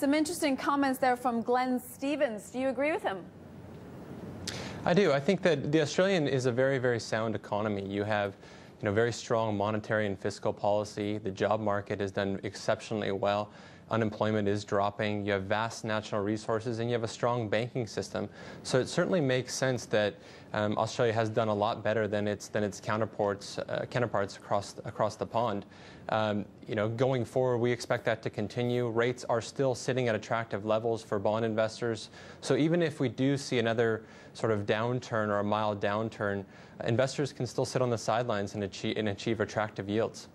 Some interesting comments there from Glenn Stevens. Do you agree with him? I do. I think that the Australian is a very, very sound economy. You have very strong monetary and fiscal policy. The job market has done exceptionally well. Unemployment is dropping. You have vast natural resources, and you have a strong banking system. So it certainly makes sense that Australia has done a lot better than its counterparts across the pond. Going forward, we expect that to continue. Rates are still sitting at attractive levels for bond investors. So even if we do see another sort of downturn or a mild downturn, investors can still sit on the sidelines and achieve attractive yields.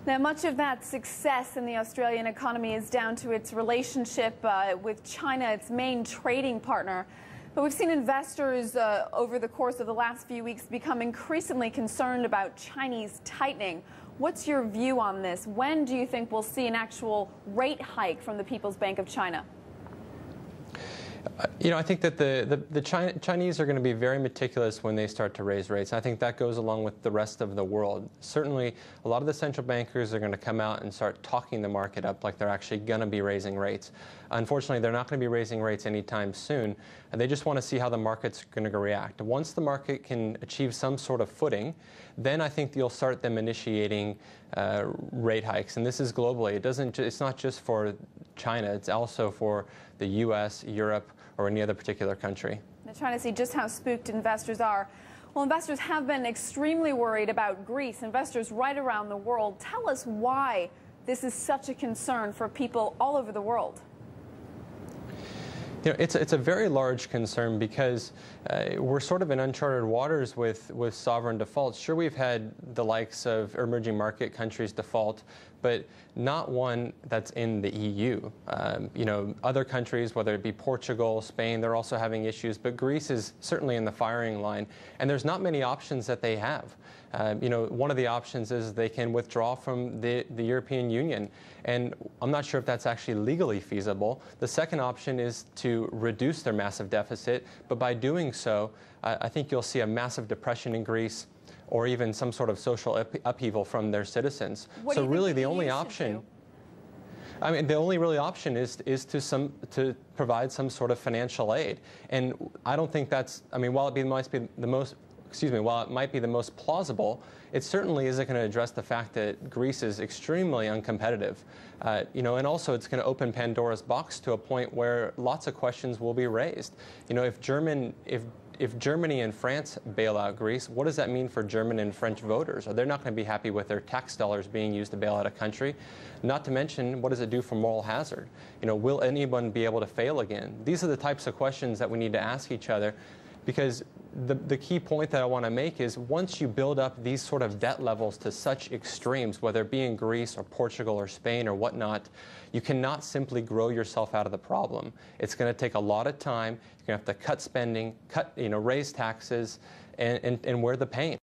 Now, much of that success in the Australian economy is down to its relationship with China, its main trading partner. But we've seen investors over the course of the last few weeks become increasingly concerned about Chinese tightening. What's your view on this? When do you think we'll see an actual rate hike from the People's Bank of China? I think that the Chinese are going to be very meticulous when they start to raise rates. I think that goes along with the rest of the world. Certainly, a lot of the central bankers are going to come out and start talking the market up like they're actually going to be raising rates. Unfortunately, they're not going to be raising rates anytime soon, and they just want to see how the market's going to react. Once the market can achieve some sort of footing, then I think you'll start them initiating rate hikes. And this is globally. It's not just for China. It's also for the U.S., Europe, or any other particular country. They're trying to see just how spooked investors are. Well, investors have been extremely worried about Greece. Investors right around the world. Tell us why this is such a concern for people all over the world. It's a very large concern because we're sort of in uncharted waters with sovereign defaults. Sure, we've had the likes of emerging market countries default, but not one that's in the EU. Other countries, whether it be Portugal, Spain, they're also having issues, but Greece is certainly in the firing line, and there's not many options that they have. One of the options is they can withdraw from the European Union, and I'm not sure if that's actually legally feasible. The second option is to reduce their massive deficit, but by doing so, I think you'll see a massive depression in Greece, or even some sort of social upheaval from their citizens. So really the only option, the only really option is to provide some sort of financial aid. And I don't think that's, while it might be the most plausible, it certainly isn't going to address the fact that Greece is extremely uncompetitive. And also it's going to open Pandora's box to a point where lots of questions will be raised. If Germany and France bail out Greece, what does that mean for German and French voters? Are they not going to be happy with their tax dollars being used to bail out a country? Not to mention, what does it do for moral hazard? Will anyone be able to fail again? These are the types of questions that we need to ask each other, because the key point that I want to make is once you build up these sort of debt levels to such extremes, whether it be in Greece or Portugal or Spain or whatnot, you cannot simply grow yourself out of the problem. It's going to take a lot of time. You're going to have to cut spending, raise taxes, and wear the pain.